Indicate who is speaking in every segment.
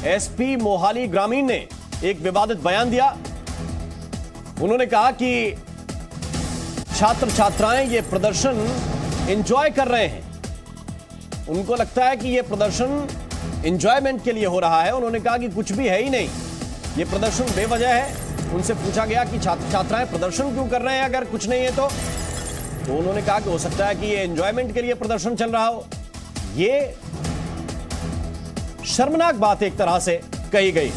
Speaker 1: SP Mohali ग्रामीण ने एक विवादित बयान दिया। उन्होंने कहा कि छात्र छात्राएं ये प्रदर्शन एंजॉय कर रहे हैं। उनको लगता है कि ये प्रदर्शन एंजॉयमेंट के लिए हो रहा है। उन्होंने कहा कि कुछ भी है ही नहीं, ये प्रदर्शन बेवजह है। उनसे पूछा गया कि छात्र छात्राएं प्रदर्शन क्यों कर रहे हैं अगर कुछ नहीं है तो उन्होंने कहा कि हो सकता है कि ये एंजॉयमेंट के लिए प्रदर्शन चल रहा हो। ये शर्मनाक बात एक तरह से कही गई।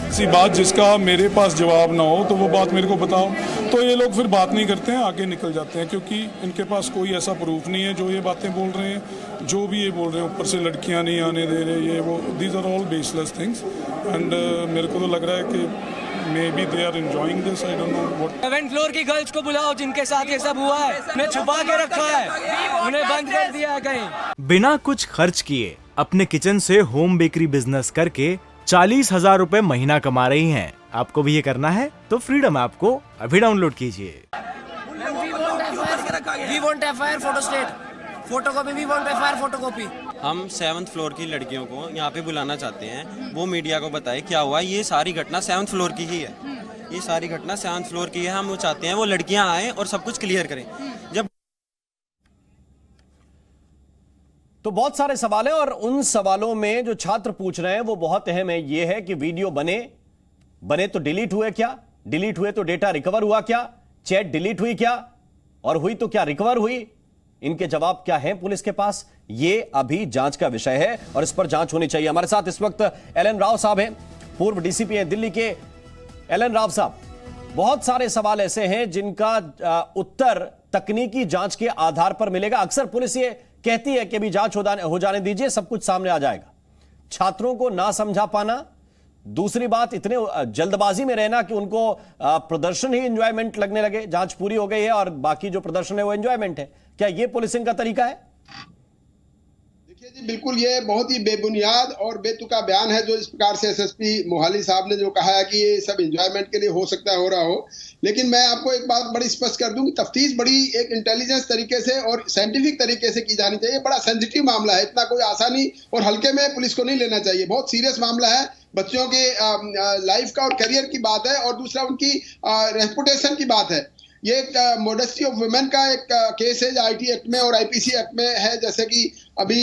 Speaker 2: ऐसी बात जिसका मेरे पास जवाब ना हो तो वो बात मेरे को बताओ। तो ये लोग फिर बात नहीं करते हैं, आगे निकल जाते हैं, क्योंकि इनके पास कोई ऐसा प्रूफ नहीं है। जो ये बातें बोल रहे हैं, जो भी ये बोल रहे हैं, ऊपर से लड़कियां नहीं आने दे रहे, ये वो, these are all baseless things. And मेरे को तो लग रहा है कि maybe they are enjoying this, I don't know what.
Speaker 3: 7th floor की गर्ल्स को बुलाओ जिनके साथ ये सब हुआ है। उन्हें छुपा के रखा है, उन्हें बंद कर दिया है कहीं।
Speaker 4: बिना कुछ खर्च किए अपने किचन से होम बेकरी बिजनेस करके 40,000 रुपए महीना कमा रही हैं। आपको भी ये करना है तो फ्रीडम ऐप को अभी डाउनलोड कीजिए।
Speaker 3: We want FIR photostat, photocopy, we want FIR photocopy.
Speaker 5: हम 7th फ्लोर की लड़कियों को यहाँ पे बुलाना चाहते हैं, वो मीडिया को बताए क्या हुआ। ये सारी घटना 7th फ्लोर की ही है, ये सारी घटना 7th फ्लोर की है। हम वो चाहते हैं वो लड़कियाँ आए और सब कुछ क्लियर करें। जब
Speaker 1: तो बहुत सारे सवाल हैं और उन सवालों में जो छात्र पूछ रहे हैं वो बहुत अहम है। ये है कि वीडियो बने तो डिलीट हुए क्या, डिलीट हुए तो डेटा रिकवर हुआ क्या, चैट डिलीट हुई क्या, और हुई तो क्या रिकवर हुई? इनके जवाब क्या हैं पुलिस के पास? ये अभी जांच का विषय है और इस पर जांच होनी चाहिए। हमारे साथ इस वक्त एलन राव साहब हैं, पूर्व डीसीपी हैं दिल्ली के। एलन राव साहब, बहुत सारे सवाल ऐसे हैं जिनका उत्तर तकनीकी जांच के आधार पर मिलेगा। अक्सर पुलिस ये कहती है कि अभी जांच हो जाने दीजिए, सब कुछ सामने आ जाएगा। छात्रों को ना समझा पाना, दूसरी बात इतने जल्दबाजी में रहना कि उनको प्रदर्शन ही एंजॉयमेंट लगने लगे। जांच पूरी हो गई है और बाकी जो प्रदर्शन है वो एंजॉयमेंट है। क्या ये पुलिसिंग का तरीका है?
Speaker 6: देखिए जी, बिल्कुल ये बहुत ही बेबुनियाद और बेतुका बयान है जो इस प्रकार से एसएसपी मोहाली साहब ने जो कहा है कि ये सब एंजॉयमेंट के लिए हो सकता है, हो रहा हो। लेकिन मैं आपको एक बात बड़ी स्पष्ट कर दूं कि तफ्तीश बड़ी एक इंटेलिजेंस तरीके से और साइंटिफिक तरीके से की जानी चाहिए। बड़ा सेंसिटिव मामला है, इतना कोई आसानी और हल्के में पुलिस को नहीं लेना चाहिए। बहुत सीरियस मामला है, बच्चों के लाइफ का और करियर की बात है, और दूसरा उनकी रेपुटेशन की बात है। ये एक मॉडेस्टी ऑफ वुमेन का एक केस है जो आईटी एक्ट में और आईपीसी एक्ट में है। जैसे कि अभी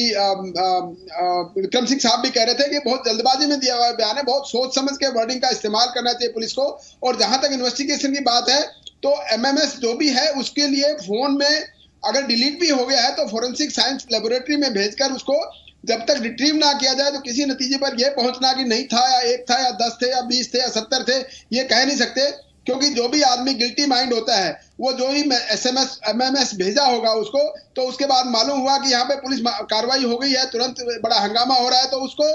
Speaker 6: विक्रम सिंह साहब भी कह रहे थे कि बहुत जल्दबाजी में दिया हुआ बयान है, बहुत सोच समझ के वर्डिंग का इस्तेमाल करना चाहिए पुलिस को। और जहां तक इन्वेस्टिगेशन की बात है तो एमएमएस जो भी है उसके लिए फोन में अगर डिलीट भी हो गया है तो फोरेंसिक साइंस लेबोरेटरी में भेजकर उसको जब तक रिट्रीव ना किया जाए तो किसी नतीजे पर यह पहुंचना कि नहीं था या 1 था या 10 थे या 20 थे या 70 थे, ये कह नहीं सकते। क्योंकि जो भी आदमी गिल्टी माइंड होता है वो जो ही एसएमएस एमएमएस भेजा होगा उसको, तो उसके बाद मालूम हुआ कि यहाँ पे पुलिस कार्रवाई हो गई है, तुरंत बड़ा हंगामा हो रहा है, तो उसको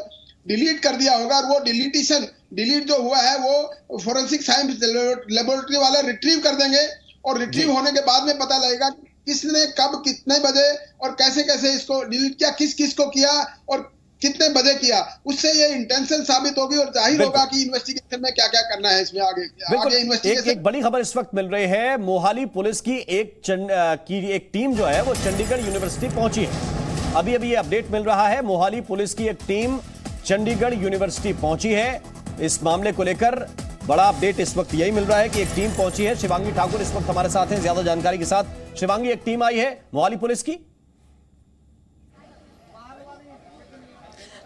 Speaker 6: डिलीट कर दिया होगा। और वो डिलीट जो हुआ है वो फोरेंसिक साइंस लेबोरेटरी वाले रिट्रीव कर देंगे, और रिट्रीव होने के बाद में पता लगेगा किसने कब कितने बजे और कैसे कैसे इसको डिलीट किया, किस किस को किया और कितने बजे किया। उससे ये इंटेंशन साबित होगी और जाहिर होगा कि इन्वेस्टिगेशन में क्या क्या करना है इसमें आगे इन्वेस्टिगेशन।
Speaker 1: एक बड़ी खबर इस वक्त मिल रही है, मोहाली पुलिस की एक टीम जो है वो चंडीगढ़ यूनिवर्सिटी पहुंची है। अभी ये अपडेट मिल रहा है, मोहाली पुलिस की एक टीम चंडीगढ़ यूनिवर्सिटी पहुंची है। इस मामले को लेकर बड़ा अपडेट इस वक्त यही मिल रहा है कि एक टीम पहुंची है। शिवांगी ठाकुर इस वक्त हमारे साथ हैं ज्यादा जानकारी के साथ। शिवांगी, एक टीम आई है मोहाली पुलिस की?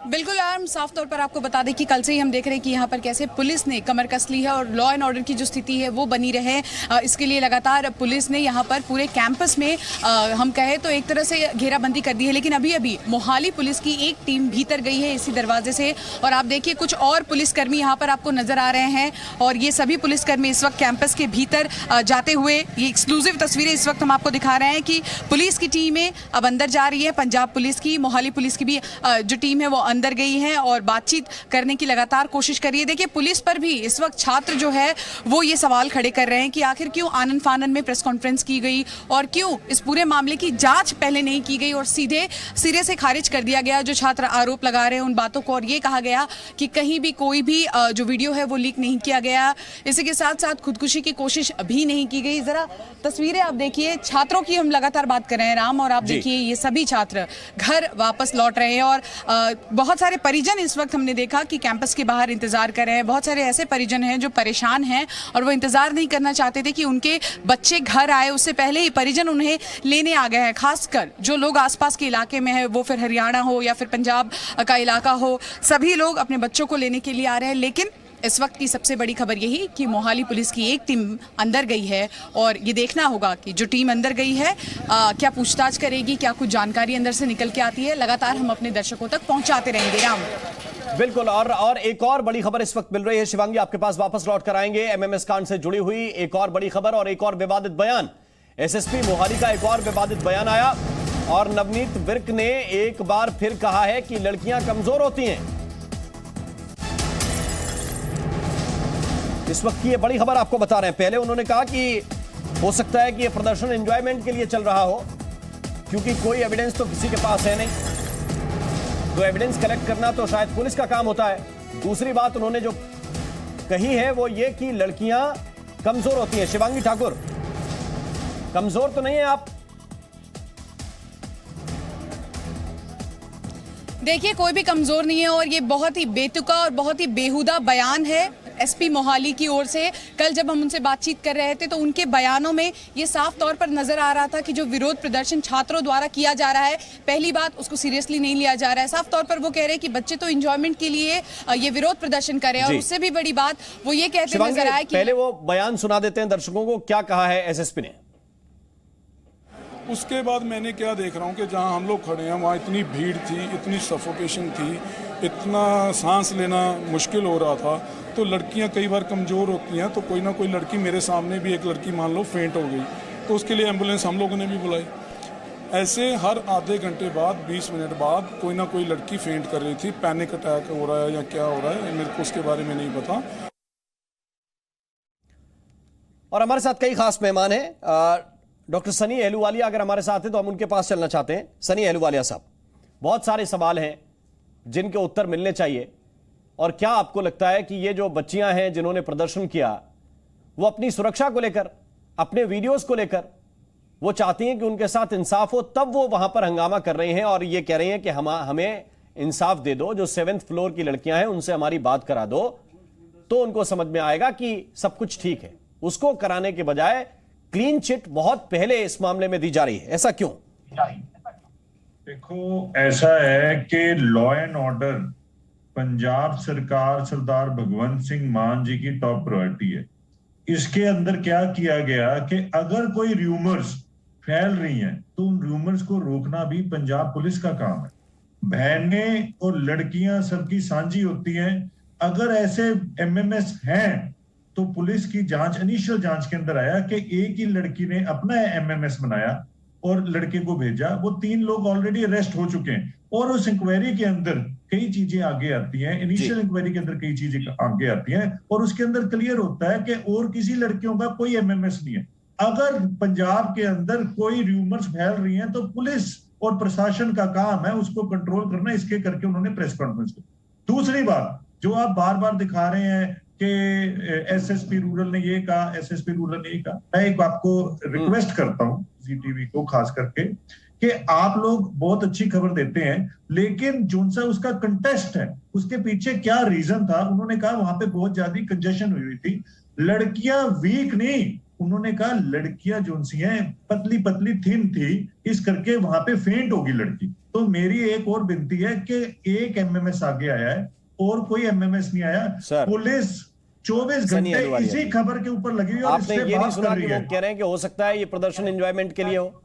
Speaker 7: बिल्कुल हम साफ तौर पर आपको बता दें कि कल से ही हम देख रहे हैं कि यहाँ पर कैसे पुलिस ने कमर कस ली है और लॉ एंड ऑर्डर की जो स्थिति है वो बनी रहे। इसके लिए लगातार पुलिस ने यहाँ पर पूरे कैंपस में हम कहें तो एक तरह से घेराबंदी कर दी है। लेकिन अभी मोहाली पुलिस की एक टीम भीतर गई है इसी दरवाजे से, और आप देखिए कुछ और पुलिसकर्मी यहाँ पर आपको नजर आ रहे हैं। और ये सभी पुलिसकर्मी इस वक्त कैंपस के भीतर जाते हुए, ये एक्सक्लूसिव तस्वीरें इस वक्त हम आपको दिखा रहे हैं कि पुलिस की टीमें अब अंदर जा रही है। पंजाब पुलिस की, मोहाली पुलिस की भी जो टीम है वो अंदर गई हैं और बातचीत करने की लगातार कोशिश कर रही है। देखिए, पुलिस पर भी इस वक्त छात्र जो है वो ये सवाल खड़े कर रहे हैं कि आखिर क्यों आनन फानन में प्रेस कॉन्फ्रेंस की गई और क्यों इस पूरे मामले की जांच पहले नहीं की गई और सीधे सिरे से खारिज कर दिया गया जो छात्र आरोप लगा रहे हैं उन बातों को, और ये कहा गया कि कहीं भी कोई भी जो वीडियो है वो लीक नहीं किया गया। इसी के साथ साथ खुदकुशी की कोशिश भी नहीं की गई। जरा तस्वीरें आप देखिए, छात्रों की हम लगातार बात कर रहे हैं राम, और आप देखिए ये सभी छात्र घर वापस लौट रहे हैं और बहुत सारे परिजन इस वक्त हमने देखा कि कैंपस के बाहर इंतजार कर रहे हैं। बहुत सारे ऐसे परिजन हैं जो परेशान हैं और वो इंतजार नहीं करना चाहते थे कि उनके बच्चे घर आए, उससे पहले ही परिजन उन्हें लेने आ गए हैं। खासकर जो लोग आसपास के इलाके में है, वो फिर हरियाणा हो या फिर पंजाब का इलाका हो, सभी लोग अपने बच्चों को लेने के लिए आ रहे हैं। लेकिन इस वक्त की सबसे बड़ी खबर यही कि मोहाली पुलिस की एक टीम अंदर गई है और ये देखना होगा कि जो टीम अंदर गई है क्या पूछताछ करेगी, क्या कुछ जानकारी अंदर से निकल के आती है। लगातार हम अपने दर्शकों तक पहुंचाते रहेंगे। राम,
Speaker 1: बिल्कुल। और एक और बड़ी खबर इस वक्त मिल रही है शिवांगी, आपके पास वापस लौट कर आएंगे। एमएमएस कांड से जुड़ी हुई एक और बड़ी खबर और एक और विवादित बयान। एसएसपी मोहाली का एक और विवादित बयान आया और नवनीत विर्क ने एक बार फिर कहा है कि लड़कियां कमजोर होती हैं। इस वक्त की ये बड़ी खबर आपको बता रहे हैं। पहले उन्होंने कहा कि हो सकता है कि ये प्रदर्शन एंजॉयमेंट के लिए चल रहा हो क्योंकि कोई एविडेंस तो किसी के पास है नहीं, तो एविडेंस कलेक्ट करना तो शायद पुलिस का काम होता है। दूसरी बात उन्होंने जो कही है वो ये कि लड़कियां कमजोर होती हैं। शिवांगी ठाकुर, कमजोर तो नहीं है आप?
Speaker 7: देखिए, कोई भी कमजोर नहीं है और ये बहुत ही बेतुका और बहुत ही बेहुदा बयान है एसपी मोहाली की ओर से। कल जब हम उनसे बातचीत कर रहे थे तो उनके बयानों में ये साफ तौर पर नजर आ रहा था कि जो विरोध प्रदर्शन छात्रों द्वारा किया जा रहा है, पहली बात उसको सीरियसली नहीं लिया जा रहा है। साफ तौर पर वो कह रहे हैं कि बच्चे तो एंजॉयमेंट के लिए ये विरोध प्रदर्शन कर रहे हैं और उससे भी बड़ी बात वो ये कहते नजर आए कि
Speaker 1: पहले वो बयान सुना देते हैं दर्शकों को, क्या कहा है एसएसपी ने।
Speaker 2: उसके बाद मैंने क्या देख रहा हूँ कि जहाँ हम लोग खड़े हैं वहाँ इतनी भीड़ थी, इतनी सफोकेशन थी, इतना सांस लेना मुश्किल हो रहा था। तो लड़कियाँ कई बार कमज़ोर होती हैं, तो कोई ना कोई लड़की, मेरे सामने भी एक लड़की मान लो फेंट हो गई, तो उसके लिए एम्बुलेंस हम लोगों ने भी बुलाई। ऐसे हर आधे घंटे बाद 20 मिनट बाद कोई ना कोई लड़की फेंट कर रही थी। पैनिक अटैक हो रहा है या क्या हो रहा है मेरे को उसके बारे में नहीं पता।
Speaker 1: और हमारे साथ कई खास मेहमान हैं। डॉक्टर सनी अहलूवालिया अगर हमारे साथ हैं तो हम उनके पास चलना चाहते हैं। सनी अहलूवालिया साहब, बहुत सारे सवाल हैं जिनके उत्तर मिलने चाहिए, और क्या आपको लगता है कि ये जो बच्चियां हैं जिन्होंने प्रदर्शन किया वो अपनी सुरक्षा को लेकर, अपने वीडियोस को लेकर वो चाहती हैं कि उनके साथ इंसाफ हो, तब वो वहां पर हंगामा कर रही हैं और ये कह रही हैं कि हमें इंसाफ दे दो, जो 7th फ्लोर की लड़कियां हैं उनसे हमारी बात करा दो तो उनको समझ में आएगा कि सब कुछ ठीक है। उसको कराने के बजाय क्लीन चिट बहुत पहले इस मामले में दी जा रही है, ऐसा क्यों?
Speaker 8: देखो, ऐसा है कि लॉ एंड ऑर्डर पंजाब सरकार सरदार भगवंत सिंह मान जी की टॉप प्रायोरिटी है। इसके अंदर क्या किया गया कि अगर कोई र्यूमर्स फैल रही हैं तो उन र्यूमर्स को रोकना भी पंजाब पुलिस का काम है। बहनें और लड़कियां सबकी साझी होती हैं। अगर ऐसे एमएमएस हैं तो पुलिस की जांच, इनिशियल जांच के अंदर आया कि एक ही लड़की ने अपना एमएमएस बनाया और लड़के को भेजा। वो 3 लोग ऑलरेडी अरेस्ट हो चुके हैं और उस इंक्वायरी के अंदर कई चीजें आगे आती हैं। इनिशियल इंक्वायरी के अंदर कई चीजें आगे आती हैं और उसके अंदर क्लियर होता है कि और किसी लड़कियों का कोई एमएमएस नहीं है। अगर पंजाब के अंदर कोई र्यूमर्स फैल रही हैं तो पुलिस और प्रशासन का काम है उसको कंट्रोल करना। इसके करके उन्होंने प्रेस कॉन्फ्रेंस की। दूसरी बात जो आप बार बार दिखा रहे हैं कि एसएसपी रूरल ने ये कहा, एसएसपी रूरल ने ये कहा, मैं एक आपको रिक्वेस्ट करता हूं जीटीवी को खास करके कि आप लोग बहुत अच्छी खबर देते हैं, लेकिन जो सा उसका कंटेस्ट है उसके पीछे क्या रीजन था। उन्होंने कहा वहां पे बहुत ज्यादा कंजेशन हुई थी, लड़कियां वीक नहीं, उन्होंने कहा लड़कियां जो सी हैं पतली पतली थिन थी, इस करके वहां पे फेंट होगी लड़की। तो मेरी एक और विनती है कि एक एमएमएस आगे आया है और कोई एमएमएस नहीं आया। पुलिस 24 घंटे इसी खबर के ऊपर लगी हुई और
Speaker 1: आपने ये नहीं सुना कि वो कह रहे हैं कि हो सकता है ये प्रदर्शन एंजॉयमेंट के लिए हो?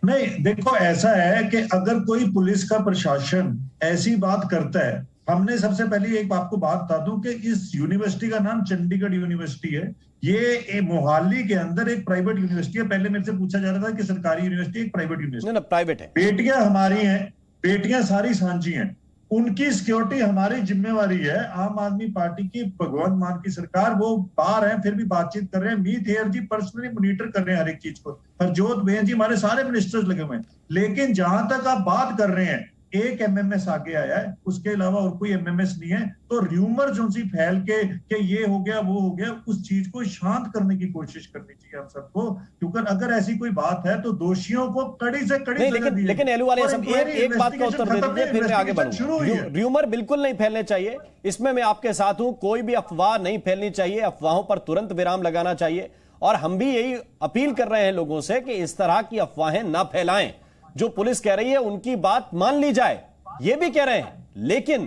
Speaker 8: नहीं, देखो ऐसा है कि अगर कोई पुलिस का प्रशासन ऐसी बात करता है, हमने सबसे पहले एक आपको बात बता दूं कि इस यूनिवर्सिटी का नाम चंडीगढ़ यूनिवर्सिटी है। ये मोहाली के अंदर एक प्राइवेट यूनिवर्सिटी है। पहले मेरे से पूछा जा रहा था कि सरकारी यूनिवर्सिटी एक प्राइवेट यूनिवर्सिटी।
Speaker 1: प्राइवेट है।
Speaker 8: बेटियां हमारी हैं, बेटियां सारी सांझी हैं उनकी सिक्योरिटी हमारी जिम्मेवारी है। आम आदमी पार्टी की भगवंत मान की सरकार, वो बाहर हैं फिर भी बातचीत कर रहे हैं। मीत हेयर जी पर्सनली मॉनिटर कर रहे हैं हर एक चीज को। हरजोत बेन जी, हमारे सारे मिनिस्टर्स लगे हुए हैं। लेकिन जहां तक आप बात कर रहे हैं, एक एमएमएस आगे आया है, उसके अलावा और कोई एमएमएस नहीं है। तो र्यूमर जो सी फैल के ये हो गया वो हो गया, उस चीज को शांत करने की कोशिश करनी चाहिए हम सबको। क्योंकि अगर ऐसी कोई बात है तो दोषियों को कड़ी से कड़ी सजा दी।
Speaker 1: लेकिन एलूवालिया साहब एक बात का उत्तर दे दीजिए, फिर मैं आगे बढ़ूंगा। र्यूमर बिल्कुल नहीं फैलने चाहिए, इसमें मैं आपके साथ हूं। कोई भी अफवाह नहीं फैलनी चाहिए, अफवाहों पर तुरंत विराम लगाना चाहिए। और हम भी यही अपील कर रहे हैं लोगों से कि इस तरह की अफवाहें ना फैलाएं। जो पुलिस कह रही है उनकी बात मान ली जाए, ये भी कह रहे हैं। लेकिन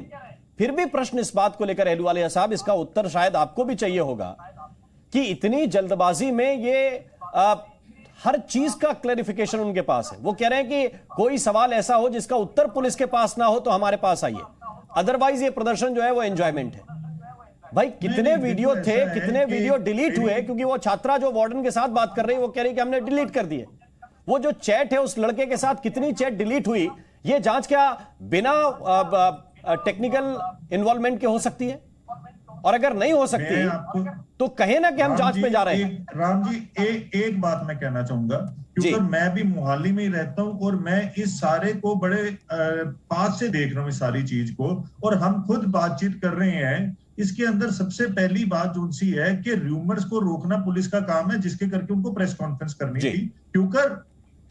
Speaker 1: फिर भी प्रश्न इस बात को लेकर अहलुवालिया साहब, इसका उत्तर शायद आपको भी चाहिए होगा कि इतनी जल्दबाजी में ये हर चीज का क्लैरिफिकेशन उनके पास है। वो कह रहे हैं कि कोई सवाल ऐसा हो जिसका उत्तर पुलिस के पास ना हो तो हमारे पास आइए, अदरवाइज ये प्रदर्शन जो है वो एंजॉयमेंट है। भाई कितने वीडियो थे, कितने वीडियो डिलीट हुए? क्योंकि वो छात्रा जो वार्डन के साथ बात कर रही है वो कह रही है कि हमने डिलीट कर दिए। वो जो चैट है उस लड़के के साथ, कितनी चैट डिलीट हुई, ये जांच क्या बिना टेक्निकल इन्वॉल्वमेंट के हो सकती है? और अगर नहीं हो सकती तो कहे ना कि हम जांच में जा रहे हैं।
Speaker 8: राम जी, एक बात मैं कहना चाहूंगा, क्योंकि मैं भी मोहाली में ही रहता हूं और मैं इस सारे को बड़े पास से देख रहा हूं इस सारी चीज को, और हम खुद बातचीत कर रहे हैं। इसके अंदर सबसे पहली बात जो सी है कि र्यूमर्स को रोकना पुलिस का काम है, जिसके करके उनको प्रेस कॉन्फ्रेंस करनी थी। क्योंकि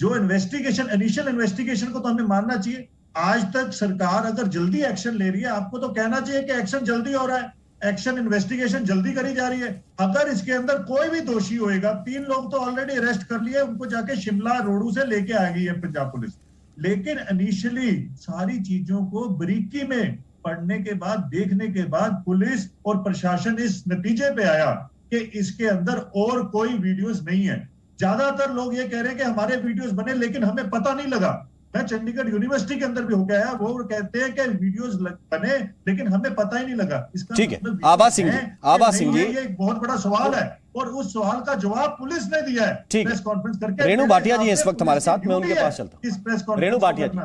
Speaker 8: जो इन्वेस्टिगेशन, इनिशियल इन्वेस्टिगेशन को तो हमें मानना चाहिए। आज तक सरकार अगर जल्दी एक्शन ले रही है, आपको तो कहना चाहिए कि एक्शन जल्दी हो रहा है, एक्शन इन्वेस्टिगेशन जल्दी करी जा रही है। अगर इसके अंदर कोई भी दोषी होएगा, 3 लोग तो ऑलरेडी अरेस्ट कर लिए, उनको जाके शिमला रोडू से लेके आ गई है पंजाब पुलिस। लेकिन इनिशियली सारी चीजों को बारीकी में पढ़ने के बाद, देखने के बाद पुलिस और प्रशासन इस नतीजे पे आया कि इसके अंदर और कोई वीडियोस नहीं है। ज्यादातर लोग ये कह रहे हैं कि हमारे वीडियोस बने लेकिन हमें पता नहीं लगा। मैं चंडीगढ़ यूनिवर्सिटी के अंदर भी होके आया, वो कहते हैं कि वीडियोस बने लेकिन हमें पता ही नहीं लगा। इसका
Speaker 1: ठीक है, आबा सिंह जी,
Speaker 8: ये एक बहुत बड़ा सवाल है और उस सवाल का जवाब पुलिस ने दिया है प्रेस कॉन्फ्रेंस करके।
Speaker 1: रेणु भाटिया जी इस वक्त हमारे साथ, मैं उनके पास चलता हूं। रेणु भाटिया जी,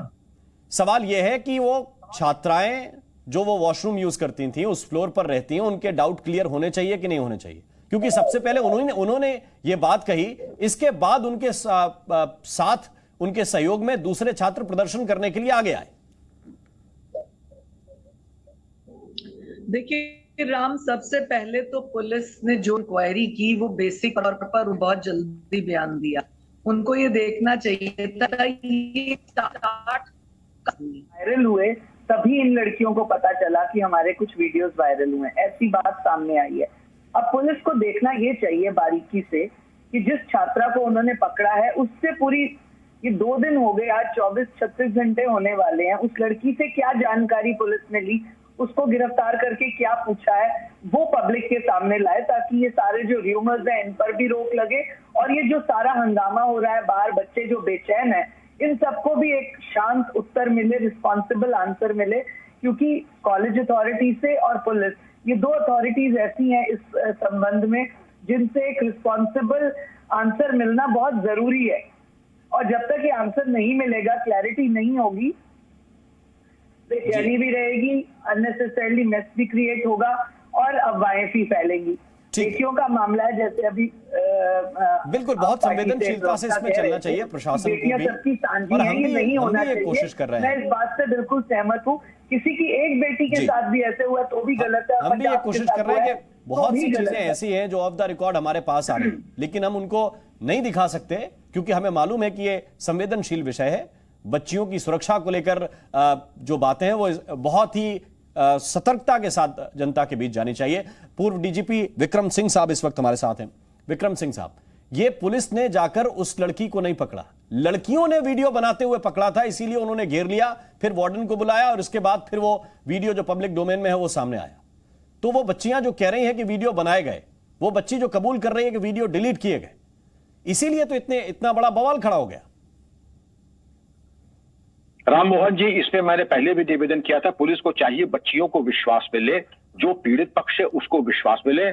Speaker 1: सवाल यह है कि वो छात्राएं जो वो वॉशरूम यूज करती थी, उस फ्लोर पर रहती हैं, उनके डाउट क्लियर होने चाहिए कि नहीं होने चाहिए? क्योंकि सबसे पहले उन्होंने ये बात कही, इसके बाद उनके साथ, उनके सहयोग में दूसरे छात्र प्रदर्शन करने के लिए आगे आए।
Speaker 9: देखिए राम, सबसे पहले तो पुलिस ने जो इंक्वायरी की वो बेसिक तौर पर बहुत जल्दी बयान दिया। उनको ये देखना चाहिए था ये वायरल हुए तभी इन लड़कियों को पता चला कि हमारे कुछ वीडियोस वायरल हुए, ऐसी बात सामने आई है। अब पुलिस को देखना ये चाहिए बारीकी से कि जिस छात्रा को उन्होंने पकड़ा है उससे पूरी, ये 2 दिन हो गए, आज 24-36 घंटे होने वाले हैं, उस लड़की से क्या जानकारी पुलिस ने ली, उसको गिरफ्तार करके क्या पूछा है, वो पब्लिक के सामने लाए ताकि ये सारे जो र्यूमर्स हैं इन पर भी रोक लगे। और ये जो सारा हंगामा हो रहा है बाहर, बच्चे जो बेचैन है, इन सबको भी एक शांत उत्तर मिले, रिस्पॉन्सिबल आंसर मिले। क्योंकि कॉलेज अथॉरिटी से और पुलिस, ये 2 अथॉरिटीज ऐसी हैं इस संबंध में जिनसे एक रिस्पॉन्सिबल आंसर मिलना बहुत जरूरी है। और जब तक ये आंसर नहीं मिलेगा, क्लैरिटी नहीं होगी, बेचैनी भी रहेगी, अननेसेसरली मेस भी क्रिएट होगा और अफवाहें भी फैलेंगी। बेटियों का मामला है, जैसे अभी
Speaker 1: बिल्कुल बहुत संवेदनशीलता से इसमें चलना चाहिए प्रशासन को भी,
Speaker 9: सबकी साझी
Speaker 1: और
Speaker 9: है, ये नहीं होना चाहिए।
Speaker 1: कोशिश कर रहे हैं।
Speaker 9: मैं इस बात से बिल्कुल सहमत हूँ। किसी की एक बेटी के साथ भी ऐसे हुआ तो भी गलत है।
Speaker 1: हम भी ये कोशिश कर रहे हैं कि बहुत सी चीजें ऐसी हैं जो ऑफ द रिकॉर्ड हमारे पास आ रही हैं, लेकिन हम उनको नहीं दिखा सकते क्योंकि हमें मालूम है कि ये संवेदनशील विषय है। बच्चियों की सुरक्षा को लेकर जो बातें हैं वो बहुत ही सतर्कता के साथ जनता के बीच जानी चाहिए। पूर्व डीजीपी विक्रम सिंह साहब इस वक्त हमारे साथ हैं। विक्रम सिंह साहब, ये पुलिस ने जाकर उस लड़की को नहीं पकड़ा, लड़कियों ने वीडियो बनाते हुए पकड़ा था, इसीलिए उन्होंने घेर लिया, फिर वार्डन को बुलाया और उसके बाद फिर वो वीडियो जो पब्लिक डोमेन में है वो सामने आया। तो वो बच्चियां जो कह रही हैं कि वीडियो बनाए गए, वो बच्ची जो कबूल कर रही है कि वीडियो डिलीट किए गए, इसीलिए तो इतना बड़ा बवाल खड़ा हो गया।
Speaker 10: राम मोहन जी, इसमें मैंने पहले भी निवेदन किया था, पुलिस को चाहिए बच्चियों को विश्वास मिले, जो पीड़ित पक्ष है उसको विश्वास मिले।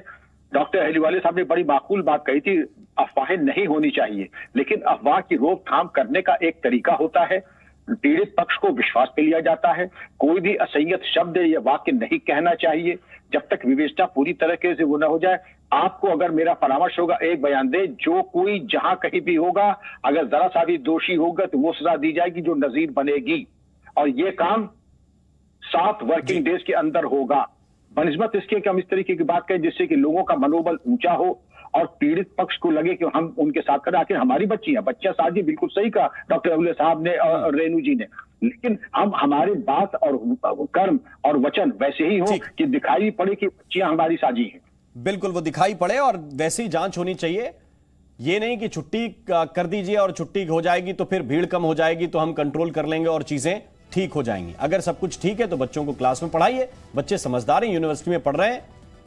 Speaker 10: डॉक्टर अहलुवालिया साहब ने बड़ी माकूल बात कही थी, अफवाहें नहीं होनी चाहिए, लेकिन अफवाह की रोकथाम करने का एक तरीका होता है। पीड़ित पक्ष को विश्वास पे लिया जाता है। कोई भी असंगत शब्द या वाक्य नहीं कहना चाहिए जब तक विवेचना पूरी तरीके से वो न हो जाए। आपको अगर मेरा परामर्श होगा, एक बयान दे, जो कोई जहां कहीं भी होगा, अगर जरा सा भी दोषी होगा तो वो सजा दी जाएगी जो नजीर बनेगी, और ये काम 7 वर्किंग डेज के अंदर होगा। बनिस्बत इसके कि हम इस तरीके की बात करें जिससे कि लोगों का मनोबल ऊंचा हो और पीड़ित पक्ष को लगे कि हम उनके साथ करें। आखिर हमारी बच्चियां साजी, बिल्कुल सही कहा डॉक्टर अबुल साहब ने और रेणु जी ने, लेकिन हम हमारी बात और कर्म और वचन वैसे ही हो कि दिखाई पड़े कि बच्चियां हमारी साजी हैं।
Speaker 1: बिल्कुल, वो दिखाई पड़े और वैसे ही जांच होनी चाहिए। ये नहीं कि छुट्टी कर दीजिए और छुट्टी हो जाएगी तो फिर भीड़ कम हो जाएगी तो हम कंट्रोल कर लेंगे और चीजें ठीक हो जाएंगी। अगर सब कुछ ठीक है तो बच्चों को क्लास में पढ़ाइए, बच्चे समझदार हैं, यूनिवर्सिटी में पढ़ रहे हैं,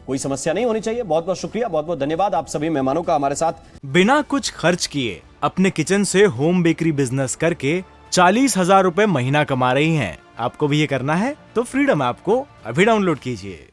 Speaker 1: कोई समस्या नहीं होनी चाहिए। बहुत बहुत शुक्रिया, बहुत बहुत धन्यवाद आप सभी मेहमानों का हमारे साथ।
Speaker 4: बिना कुछ खर्च किए अपने किचन से होम बेकरी बिजनेस करके 40,000 रुपए महीना कमा रही हैं। आपको भी ये करना है तो फ्रीडम ऐप को अभी डाउनलोड कीजिए।